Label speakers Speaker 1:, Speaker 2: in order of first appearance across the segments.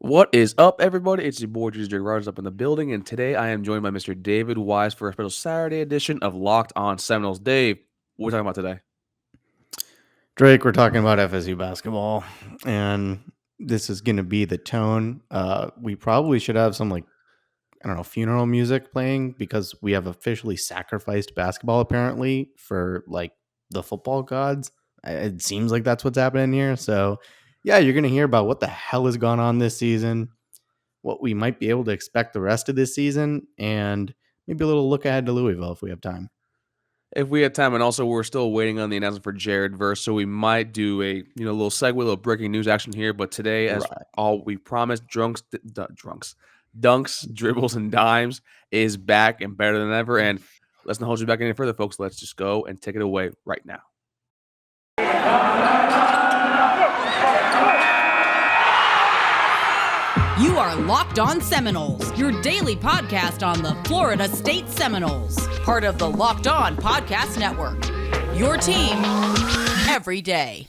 Speaker 1: What is up, everybody? It's your boy Dribbles Dimes up in the building, and today I am joined by Mr. David Wise for a special Saturday edition of Locked On Seminoles. Dave, what are we talking about today?
Speaker 2: Drake, we're talking about FSU basketball, and this is going to be the tone. We probably should have some, I don't know, funeral music playing because we have officially sacrificed basketball apparently for the football gods. It seems like that's what's happening here. So, yeah, you're going to hear about what the hell has gone on this season, what we might be able to expect the rest of this season, and maybe a little look ahead to Louisville if we have time.
Speaker 1: If we had time, and also we're still waiting on the announcement for Jared Verse, so we might do a little segue, a little breaking news action here. But today, as
Speaker 2: Right.
Speaker 1: all we promised, dunks, dribbles, and dimes is back and better than ever. And let's not hold you back any further, folks. Let's just go and take it away right now.
Speaker 3: You are Locked On Seminoles, your daily podcast on the Florida State Seminoles, part of the Locked On Podcast Network. Your team every day.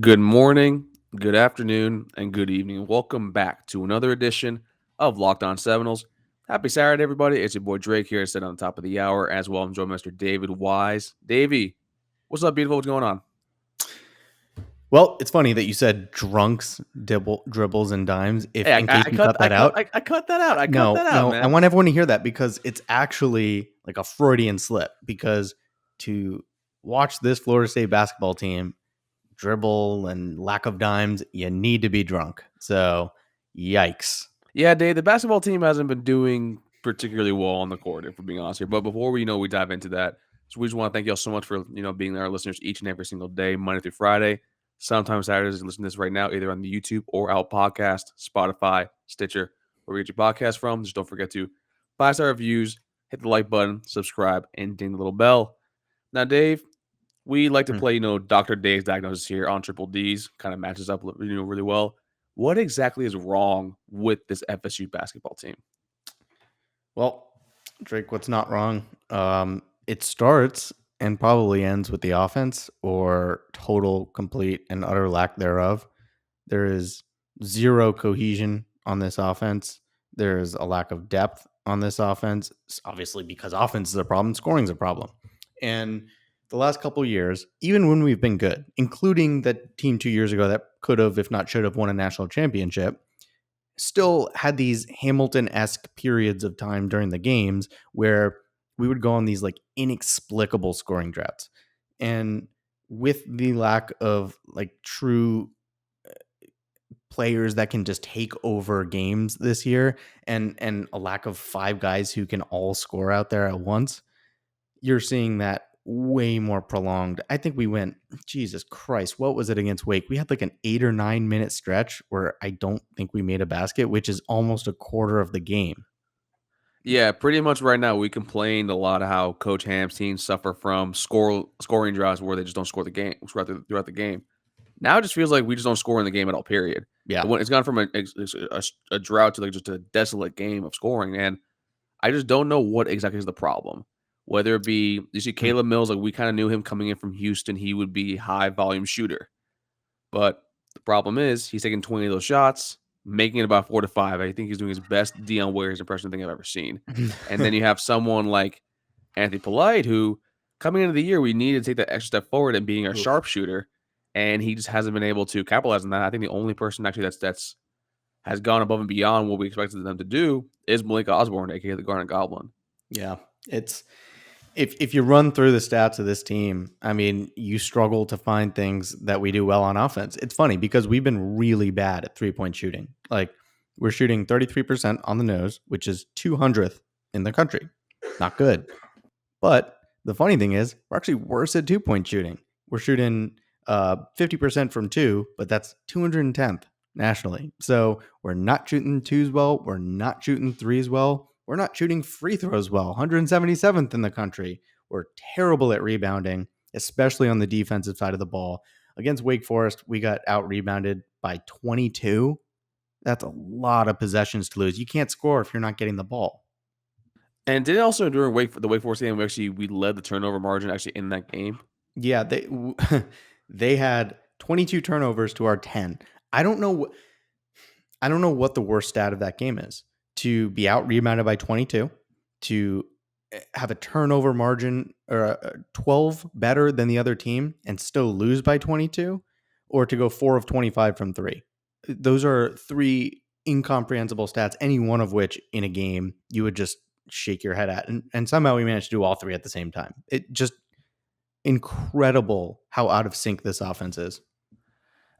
Speaker 1: Good morning, good afternoon, and good evening. Welcome back to another edition of Locked On Seminoles. Happy Saturday, everybody. It's your boy Drake here, sitting on the top of the hour, as well. I'm joined by Mr. David Wise. Davey, what's up, beautiful? What's going on?
Speaker 2: Well, it's funny that you said drunks, dribbles, and dimes. If
Speaker 1: Hey,
Speaker 2: in case you cut that out,
Speaker 1: I cut that out.
Speaker 2: no,
Speaker 1: Man.
Speaker 2: I want everyone to hear that because it's actually like a Freudian slip. Because to watch this Florida State basketball team dribble and lack of dimes, you need to be drunk. So, yikes.
Speaker 1: Yeah, Dave, the basketball team hasn't been doing particularly well on the court, if we're being honest here. But before we dive into that, so we just want to thank y'all so much for being our listeners each and every single day, Monday through Friday. Sometimes Saturdays, you listen to this right now, either on the YouTube or Out Podcast, Spotify, Stitcher, where we get your podcast from. Just don't forget to 5-star reviews, hit the like button, subscribe, and ding the little bell. Now, Dave, we like to play, Dr. Dave's diagnosis here on Triple D's. Kind of matches up, really well. What exactly is wrong with this FSU basketball team?
Speaker 2: Well, Drake, what's not wrong? It starts and probably ends with the offense or total, complete, and utter lack thereof. There is zero cohesion on this offense. There is a lack of depth on this offense, obviously because offense is a problem, scoring is a problem. And the last couple of years, even when we've been good, including that team 2 years ago that could have, if not should have, won a national championship, still had these Hamilton-esque periods of time during the games where we would go on these inexplicable scoring droughts. And with the lack of true players that can just take over games this year and a lack of 5 guys who can all score out there at once, you're seeing that way more prolonged. I think we went, Jesus Christ, what was it against Wake? We had an 8 or 9 minute stretch where I don't think we made a basket, which is almost a quarter of the game.
Speaker 1: Yeah, pretty much right now we complained a lot of how Coach Ham's teams suffer from scoring droughts where they just don't score the game throughout the game. Now it just feels like we just don't score in the game at all, period.
Speaker 2: Yeah.
Speaker 1: It's gone from a drought to just a desolate game of scoring, and I just don't know what exactly is the problem. Whether it be, you see Caleb Mills, we kind of knew him coming in from Houston, he would be high volume shooter. But the problem is he's taking 20 of those shots, making it about 4 to 5. I think he's doing his best Dion Waiters impression thing I've ever seen. And then you have someone like Anthony Polite, who coming into the year, we needed to take that extra step forward and being our sharpshooter. And he just hasn't been able to capitalize on that. I think the only person actually that's has gone above and beyond what we expected them to do is Malik Osborne, aka the Garnet Goblin.
Speaker 2: Yeah. It's if you run through the stats of this team, I mean, you struggle to find things that we do well on offense. It's funny because we've been really bad at 3-point shooting. We're shooting 33% on the nose, which is 200th in the country. Not good. But the funny thing is, we're actually worse at 2-point shooting. We're shooting 50% from 2, but that's 210th nationally. So we're not shooting 2s well. We're not shooting 3s well. We're not shooting free throws well, 177th in the country. We're terrible at rebounding, especially on the defensive side of the ball. Against Wake Forest, we got out-rebounded by 22. That's a lot of possessions to lose. You can't score if you're not getting the ball.
Speaker 1: And did it also during the Wake Forest game, we led the turnover margin actually in that game?
Speaker 2: Yeah, they had 22 turnovers to our 10. I don't know what the worst stat of that game is. To be out rebounded by 22, to have a turnover margin or 12 better than the other team and still lose by 22, or to go 4 of 25 from 3. Those are three incomprehensible stats, any one of which in a game you would just shake your head at. And somehow we managed to do all three at the same time. It just incredible how out of sync this offense is.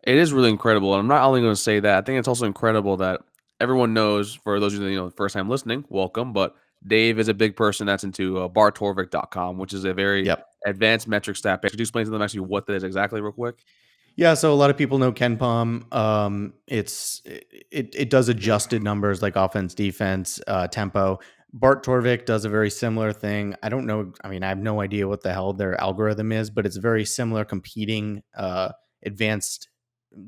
Speaker 1: It is really incredible, and I'm not only going to say that. I think it's also incredible that everyone knows. For those of you that first time listening, welcome. But Dave is a big person that's into bartorvik.com, which is a very
Speaker 2: Yep.
Speaker 1: advanced metric stat page. Could you explain to them actually what that is exactly, real quick?
Speaker 2: Yeah, so a lot of people know KenPom. It does adjusted numbers like offense, defense, tempo. Bart Torvik does a very similar thing. I don't know. I mean, I have no idea what the hell their algorithm is, but it's very similar, competing advanced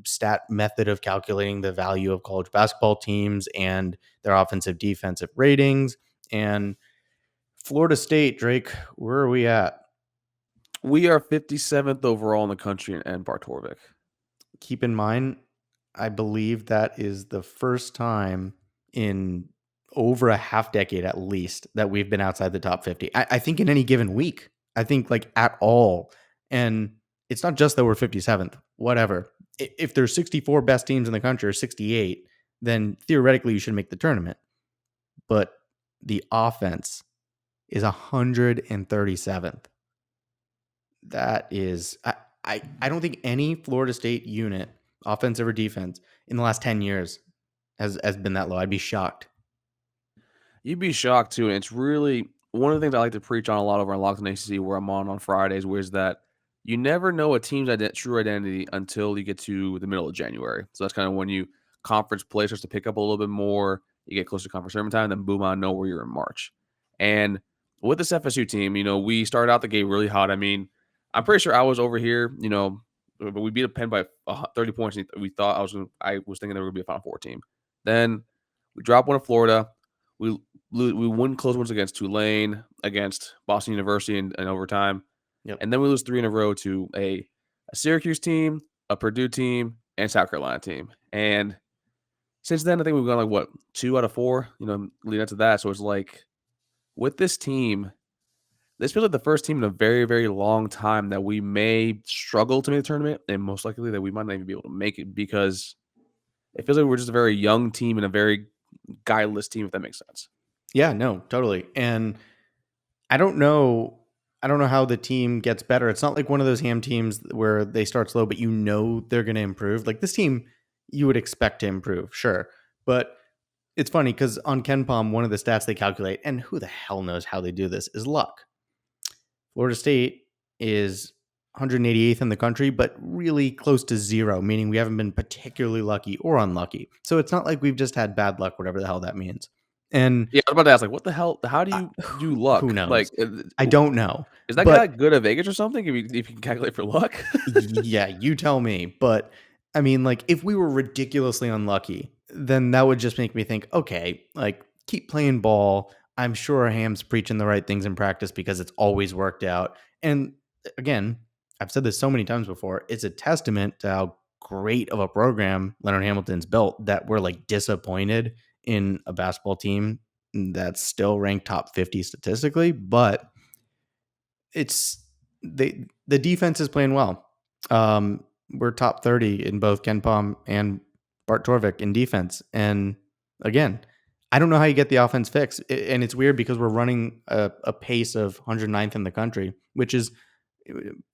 Speaker 2: stat method of calculating the value of college basketball teams and their offensive defensive ratings. And Florida State, Drake, where are we at?
Speaker 1: We are 57th overall in the country and Bartorvik.
Speaker 2: Keep in mind, I believe that is the first time in over a half decade at least that we've been outside the top 50. I think in any given week, I think like at all. And it's not just that we're 57th, whatever. If there's 64 best teams in the country or 68, then theoretically you should make the tournament. But the offense is 137th. That is, I don't think any Florida State unit, offensive or defense, in the last 10 years has been that low. I'd be shocked.
Speaker 1: You'd be shocked too. And it's really one of the things I like to preach on a lot over on Locked on ACC, where I'm on Fridays, where is that you never know a team's true identity until you get to the middle of January. So that's kind of when you conference play starts to pick up a little bit more. You get close to conference tournament time, then boom, I know where you're in March. And with this FSU team, we started out the game really hot. I mean, I'm pretty sure I was over here, but we beat a Penn by 30 points. And we thought I was thinking they were going to be a Final Four team. Then we dropped one to Florida. We win close ones against Tulane, against Boston University in overtime.
Speaker 2: Yep.
Speaker 1: And then we lose 3 in a row to a Syracuse team, a Purdue team, and South Carolina team. And since then, I think we've gone like, 2 out of 4, leading up to that. So it's like, with this team, this feels like the first team in a very, very long time that we may struggle to make the tournament, and most likely that we might not even be able to make it, because it feels like we're just a very young team and a very guileless team, if that makes sense.
Speaker 2: Yeah, no, totally. And I don't know how the team gets better. It's not like one of those ham teams where they start slow, but they're going to improve. Like this team, you would expect to improve, sure. But it's funny because on KenPom, one of the stats they calculate, and who the hell knows how they do this, is luck. Florida State is 188th in the country, but really close to 0, meaning we haven't been particularly lucky or unlucky. So it's not like we've just had bad luck, whatever the hell that means. And
Speaker 1: yeah, I was about to ask, like, what the hell? How do you do luck?
Speaker 2: Who knows?
Speaker 1: Like,
Speaker 2: I don't know.
Speaker 1: Is that guy good at Vegas or something? If you can calculate for luck?
Speaker 2: Yeah, you tell me. But I mean, like, if we were ridiculously unlucky, then that would just make me think, okay, like, keep playing ball. I'm sure Ham's preaching the right things in practice because it's always worked out. And again, I've said this so many times before, it's a testament to how great of a program Leonard Hamilton's built that we're like disappointed in a basketball team that's still ranked top 50 statistically, but the defense is playing well. We're top 30 in both KenPom and Bart Torvik in defense. And again, I don't know how you get the offense fixed. And it's weird because we're running a pace of 109th in the country, which is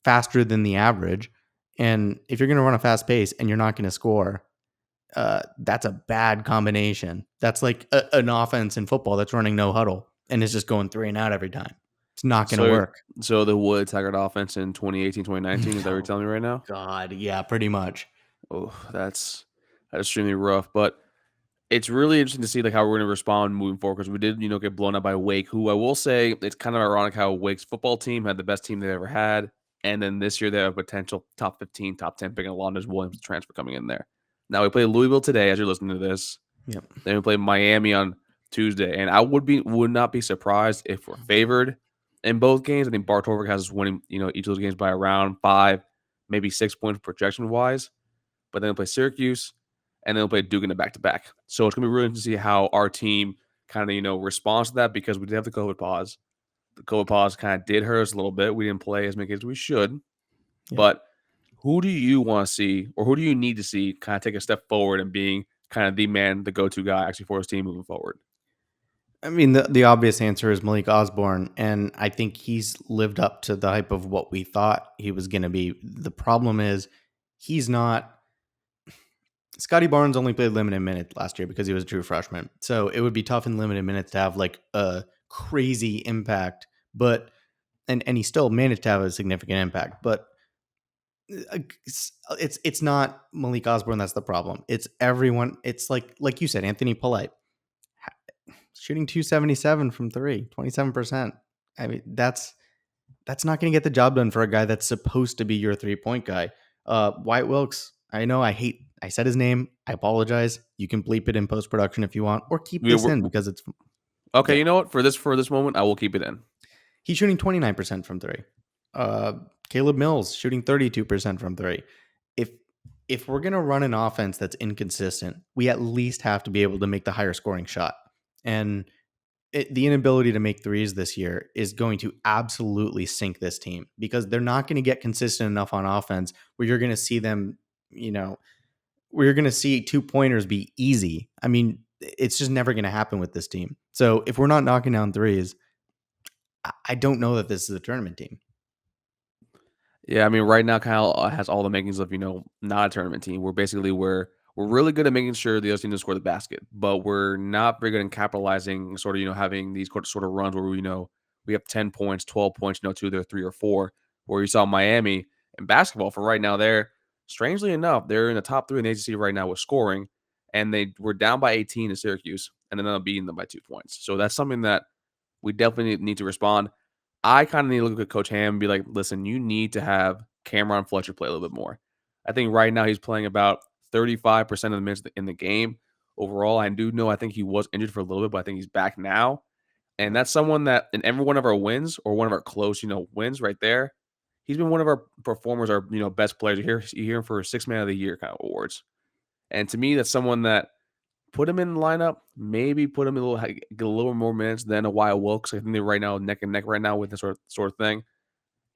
Speaker 2: faster than the average. And if you're going to run a fast pace and you're not going to score, that's a bad combination. That's like an offense in football that's running no huddle and is just going 3 and out every time. It's not going to work.
Speaker 1: So the Wood Taggart offense in 2018, 2019, is that what you're telling me right now?
Speaker 2: God, yeah, pretty much.
Speaker 1: Oh, that's extremely rough. But it's really interesting to see like how we're going to respond moving forward, because we did, get blown up by Wake, who I will say it's kind of ironic how Wake's football team had the best team they've ever had, and then this year they have a potential top 15, top 10 pick, and Alonzo Williams transfer coming in there. Now we play Louisville today as you're listening to this.
Speaker 2: Yep.
Speaker 1: Then we play Miami on Tuesday, and I would not be surprised if we're favored. in both games, I think Bart Torvik has us winning, each of those games by around 5, maybe 6 points projection-wise. But then they'll play Syracuse, and then they'll play Duke in the back-to-back. So it's going to be really interesting to see how our team kind of, responds to that because we did have the COVID pause. The COVID pause kind of did hurt us a little bit. We didn't play as many games as we should.
Speaker 2: Yeah.
Speaker 1: But who do you want to see, or who do you need to see kind of take a step forward and being kind of the man, the go-to guy actually for his team moving forward?
Speaker 2: I mean, the obvious answer is Malik Osborne, and I think he's lived up to the hype of what we thought he was going to be. The problem is he's not. Scotty Barnes only played limited minutes last year because he was a true freshman, so it would be tough in limited minutes to have like a crazy impact. But and he still managed to have a significant impact, but it's not Malik Osborne that's the problem. It's everyone. It's like you said, Anthony Polite shooting 277 from 3, 27%. I mean, that's not going to get the job done for a guy that's supposed to be your 3-point guy. Wyatt Wilkes, I know I said his name. I apologize. You can bleep it in post-production if you want, or keep this in because it's
Speaker 1: okay. Yeah. You know what? For this moment, I will keep it in.
Speaker 2: He's shooting 29% from 3. Caleb Mills shooting 32% from 3. If we're going to run an offense that's inconsistent, we at least have to be able to make the higher scoring shot. And the inability to make threes this year is going to absolutely sink this team because they're not going to get consistent enough on offense where you're going to see them, where you're going to see 2-pointers be easy. I mean, it's just never going to happen with this team. So if we're not knocking down threes, I don't know that this is a tournament team.
Speaker 1: Yeah, I mean, right now Kyle has all the makings of, not a tournament team. We're really good at making sure the other team doesn't score the basket, but we're not very good in capitalizing, sort of, having these sort of runs where we have 10 points, 12 points, 2 of their 3 or 4, where you saw Miami in basketball for right now. Strangely enough, they're in the top 3 in the ACC right now with scoring, and they were down by 18 to Syracuse, and then ended up beating them by 2 points. So that's something that we definitely need to respond. I kind of need to look at Coach Ham and be like, listen, you need to have Cameron Fletcher play a little bit more. I think right now he's playing about 35% of the minutes in the game overall. I do know I think he was injured for a little bit, but I think he's back now. And that's someone that in every one of our wins or one of our close, wins right there, he's been one of our performers, our, best players. You hear him for 6 man of the year kind of awards. And to me, that's someone that put him in the lineup, maybe put him get a little more minutes than a Wyatt Wilkes. I think they're right now neck and neck right now with this sort of thing.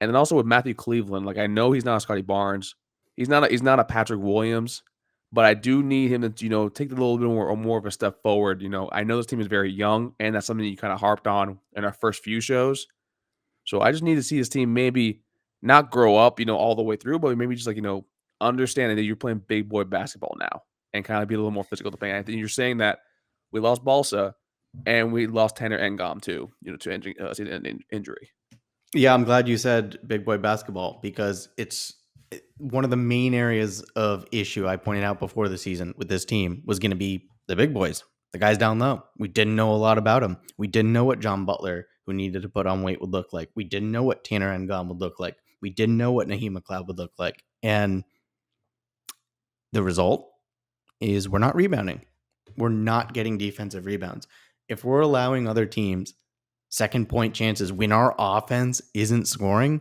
Speaker 1: And then also with Matthew Cleveland, like I know he's not a Scotty Barnes, he's not a Patrick Williams, but I do need him to take a little bit more of a step forward. I know this team is very young, and that's something you kind of harped on in our first few shows. So I just need to see this team maybe not grow up, all the way through, but maybe just understanding that you're playing big boy basketball now and kind of be a little more physical to play. I think you're saying that we lost Balsa and we lost Tanner Engom too, to injury.
Speaker 2: Yeah, I'm glad you said big boy basketball because it's one of the main areas of issue I pointed out before the season with this team was going to be the big boys, the guys down low. We didn't know a lot about them. We didn't know what John Butler, who needed to put on weight, would look like. We didn't know what Tanner Engom would look like. We didn't know what Naheem McLeod would look like. And the result is we're not rebounding. We're not getting defensive rebounds. If we're allowing other teams second point chances when our offense isn't scoring,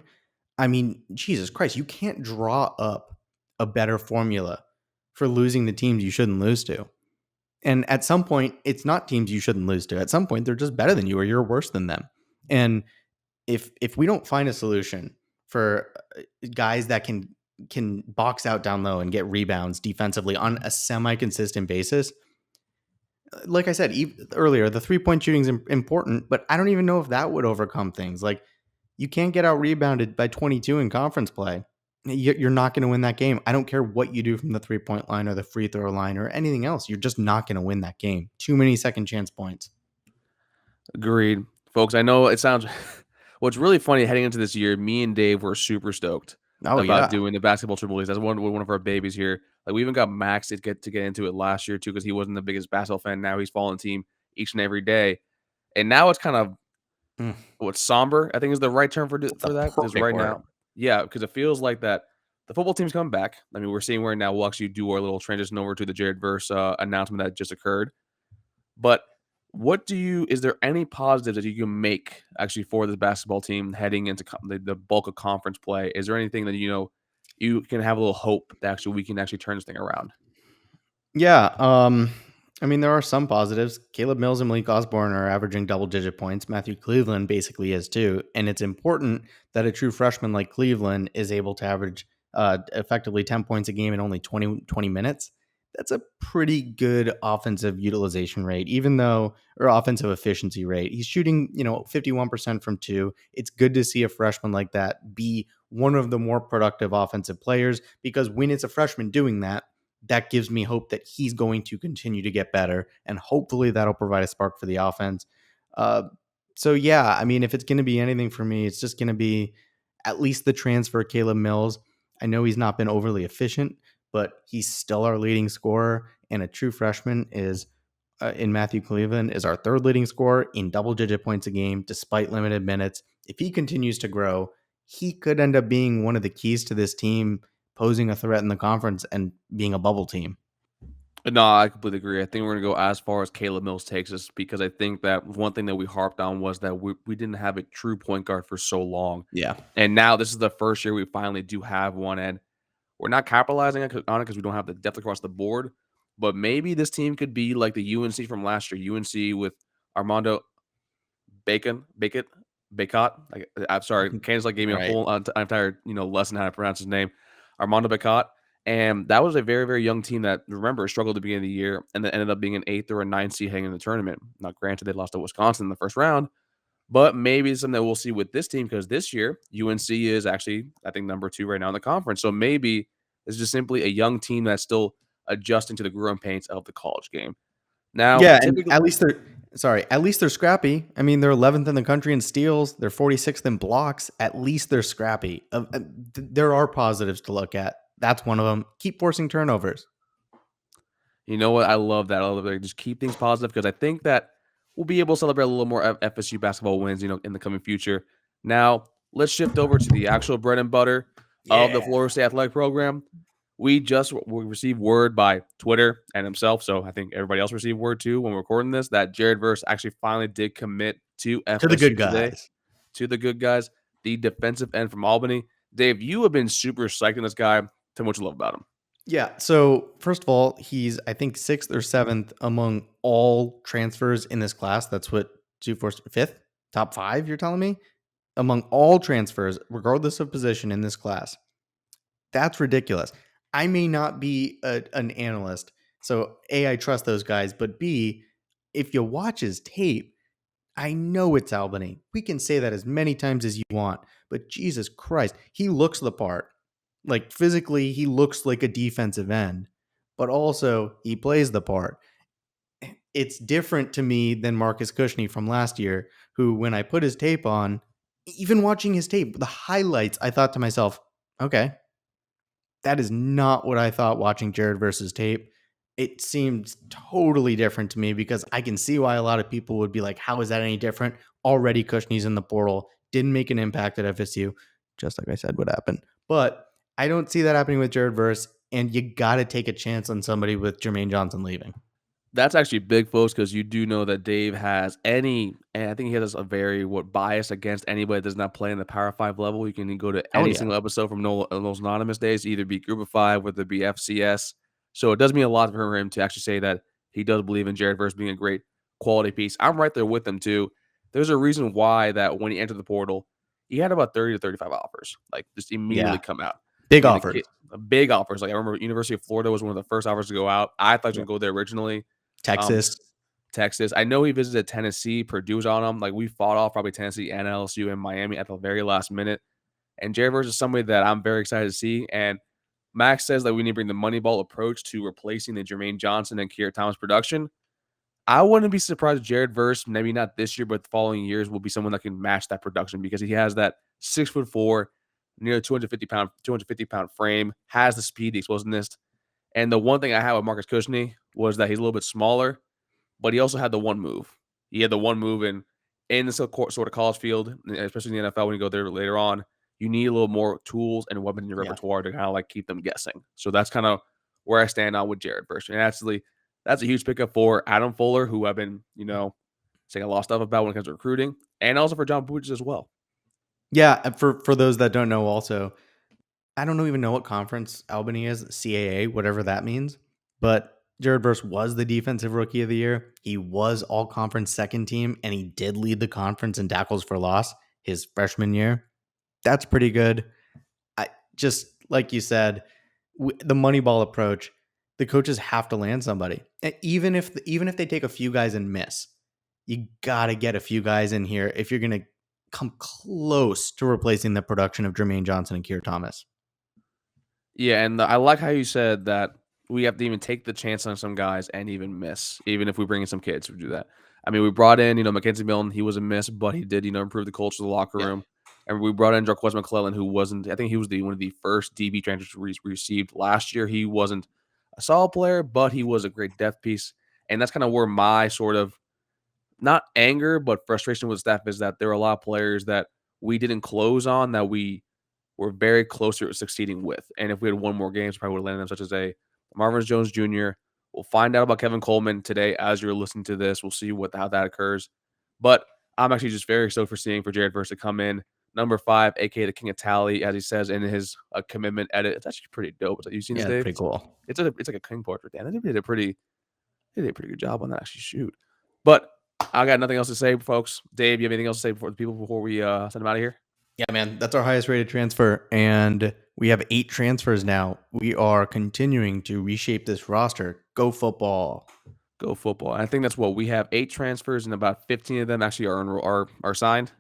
Speaker 2: I mean, Jesus Christ, you can't draw up a better formula for losing the teams you shouldn't lose to. And at some point, it's not teams you shouldn't lose to. At some point, they're just better than you or you're worse than them. And if we don't find a solution for guys that can box out down low and get rebounds defensively on a semi-consistent basis, like I said earlier, the 3-point shooting is important, but I don't even know if that would overcome things. Like, you can't get out rebounded by 22 in conference play. You're not going to win that game. I don't care what you do from the 3-point line or the free throw line or anything else. You're just not going to win that game. Too many second chance points.
Speaker 1: Agreed. Folks, I know it sounds... What's really funny, heading into this year, me and Dave were super stoked about doing the basketball triple leagues. That's one of our babies here. Like, we even got Max to get into it last year too, because he wasn't the biggest basketball fan. Now he's following the team each and every day, and now it's kind of what's somber, I think is the right term for that. Because right now, yeah, because it feels like that the football team's coming back. I mean, we're seeing where now we'll actually do our little transition over to the Jared Verse announcement that just occurred, but Is there any positives that you can make actually for this basketball team heading into the bulk of conference play? Is there anything that you can have a little hope that actually we can actually turn this thing around?
Speaker 2: Yeah, I mean, there are some positives. Caleb Mills and Malik Osborne are averaging double-digit points. Matthew Cleveland basically is too, and it's important that a true freshman like Cleveland is able to average effectively 10 points a game in only 20 minutes. That's a pretty good offensive utilization rate, or offensive efficiency rate. He's shooting, 51% from two. It's good to see a freshman like that be one of the more productive offensive players, because when it's a freshman doing that, that gives me hope that he's going to continue to get better, and hopefully that'll provide a spark for the offense. Uh, so yeah, I mean, if it's going to be anything for me, it's just going to be at least the transfer Caleb Mills. I know he's not been overly efficient, but he's still our leading scorer, and a true freshman is in Matthew Cleveland is our third leading scorer in double-digit points a game despite limited minutes. If he continues to grow, he could end up being one of the keys to this team posing a threat in the conference and being a bubble team.
Speaker 1: No, I completely agree. I think we're going to go as far as Caleb Mills takes us, because I think that one thing that we harped on was that we didn't have a true point guard for so long.
Speaker 2: Yeah.
Speaker 1: And now this is the first year we finally do have one, and we're not capitalizing on it because we don't have the depth across the board. But maybe this team could be like the UNC from last year, UNC with Armando Bacot. I'm sorry, Candace gave me a
Speaker 2: Right.
Speaker 1: whole entire lesson how to pronounce his name, Armando Bacot. And that was a very, very young team that, remember, struggled at the beginning of the year and then ended up being an 8th or a 9th seed heading in the tournament. Now, granted, they lost to Wisconsin in the first round, but maybe it's something that we'll see with this team, because this year, UNC is actually, I think, number 2 right now in the conference. So maybe it's just simply a young team that's still adjusting to the growing pains of the college game. Now,
Speaker 2: Yeah, and
Speaker 1: typically,
Speaker 2: at least they're scrappy. I mean, they're 11th in the country in steals. They're 46th in blocks. At least they're scrappy. There are positives to look at. That's one of them. Keep forcing turnovers.
Speaker 1: you know what? I love that. I love that. Just keep things positive, because I think that we'll be able to celebrate a little more FSU basketball wins, in the coming future. Now, let's shift over to the actual bread and butter of the Florida State athletic program. We received word by Twitter and himself, so I think everybody else received word too when we're recording this, that Jared Verse actually finally did commit to FSU
Speaker 2: To the good
Speaker 1: today.
Speaker 2: guys.
Speaker 1: To the good guys, the defensive end from Albany. Dave, you have been super psyched on this guy. Tell me what you love about him.
Speaker 2: Yeah. So first of all, he's I think 6th or 7th among all transfers in this class. That's what 5th, top 5. You're telling me among all transfers, regardless of position in this class. That's ridiculous. I may not be an analyst, so A, I trust those guys, but B, if you watch his tape, I know it's Albany. We can say that as many times as you want, but Jesus Christ, he looks the part. Like physically, he looks like a defensive end, but also he plays the part. It's different to me than Marcus Cushney from last year, who, when I put his tape on, even watching his tape, the highlights, I thought to myself, okay, that is not what I thought watching Jared Verse's tape. It seemed totally different to me, because I can see why a lot of people would be like, how is that any different? Already Cushney's in the portal, didn't make an impact at FSU, just like I said would happen. But I don't see that happening with Jared Verse, and you got to take a chance on somebody with Jermaine Johnson leaving.
Speaker 1: That's actually big, folks, because you do know that Dave has and I think he has a very bias against anybody that does not play in the Power 5 level. You can go to any single episode from Noles Anonymous days, either be Group of 5, whether it be FCS. So it does mean a lot for him to actually say that he does believe in Jared Verse being a great quality piece. I'm right there with him too. There's a reason why that when he entered the portal, he had about 30 to 35 offers, like just immediately come out.
Speaker 2: Big
Speaker 1: I mean,
Speaker 2: offers.
Speaker 1: Big offers. Like I remember University of Florida was one of the first offers to go out. I thought he was going to go there originally. Texas. I know he visited Tennessee. Purdue was on him. Like we fought off probably Tennessee and LSU and Miami at the very last minute. And Jared Verse is somebody that I'm very excited to see. And Max says that we need to bring the Moneyball approach to replacing the Jermaine Johnson and Kier Thomas production. I wouldn't be surprised if Jared Verse, maybe not this year, but the following years, will be someone that can match that production, because he has that 6'4", near 250-pound frame, has the speed, the explosiveness. And the one thing I had with Marcus Cushney was that he's a little bit smaller, but he also had the one move. He had the one move in the sort of college field, especially in the NFL when you go there later on. You need a little more tools and weapons in your repertoire to kind of like keep them guessing. So that's kind of where I stand on with Jared Verse. And actually, that's a huge pickup for Adam Fuller, who I've been, saying a lot of stuff about when it comes to recruiting, and also for John Boots as well.
Speaker 2: Yeah, for those that don't know, also, I don't even know what conference Albany is, CAA, whatever that means. But Jared Verse was the defensive rookie of the year. He was all conference second team, and he did lead the conference in tackles for loss his freshman year. That's pretty good. I just like you said, the Moneyball approach. The coaches have to land somebody, and even if they take a few guys and miss, you gotta get a few guys in here if you're gonna come close to replacing the production of Jermaine Johnson and Keir Thomas.
Speaker 1: Yeah, and I like how you said that we have to even take the chance on some guys and even miss, even if we bring in some kids who do that. I mean, we brought in, Mackenzie Milton. He was a miss, but he did, improve the culture of the locker room. And we brought in Jarquez McClellan, who wasn't. I think he was one of the first DB transfers we received last year. He wasn't a solid player, but he was a great depth piece. And that's kind of where my sort of not anger, but frustration with staff is that there are a lot of players that we didn't close on that we were very close to succeeding with. And if we had one more game, probably would have landed them, such as a Marvin Jones Jr. We'll find out about Kevin Coleman today as you're listening to this. We'll see how that occurs. But I'm actually just very stoked for Jared Verse to come in. Number 5, aka the King of Tally, as he says in his commitment edit. It's actually pretty dope. You've seen this, Dave?
Speaker 2: Pretty cool.
Speaker 1: It's like a king portrait. Damn, they did a pretty good job on that. Actually, shoot. But I got nothing else to say, folks. Dave, you have anything else to say before we send them out of here?
Speaker 2: Yeah, man, that's our highest rated transfer, and we have 8 transfers now. We are continuing to reshape this roster. Go football.
Speaker 1: Go football. And I think that's what we have 8 transfers, and about 15 of them actually are signed.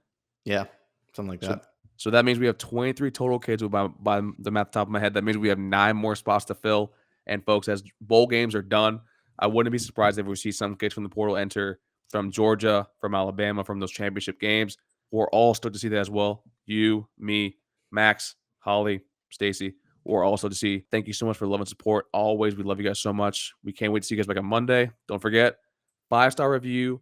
Speaker 2: Yeah, something like that.
Speaker 1: So that means we have 23 total kids. By the math top of my head, that means we have 9 more spots to fill. And folks, as bowl games are done, I wouldn't be surprised if we see some kids from the portal enter from Georgia, from Alabama, from those championship games. We're all stoked to see that as well. You, me, Max, Holly, Stacy. We're also to see. Thank you so much for the love and support. Always, we love you guys so much. We can't wait to see you guys back on Monday. Don't forget, 5-star review,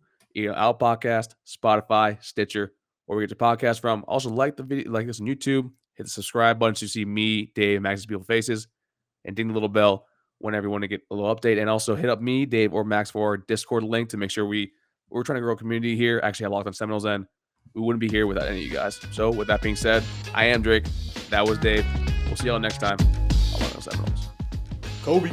Speaker 1: Out Podcast, Spotify, Stitcher, where we get your podcast from. Also, like the video, like this on YouTube. Hit the subscribe button so you see me, Dave, Max's beautiful faces, and ding the little bell whenever you want to get a little update. And also hit up me, Dave, or Max for our Discord link to make sure we're trying to grow a community here. Actually, I Locked on Seminoles, and we wouldn't be here without any of you guys. So with that being said, I am Drake. That was Dave. We'll see y'all next time on Locked on Seminoles.
Speaker 2: Kobe.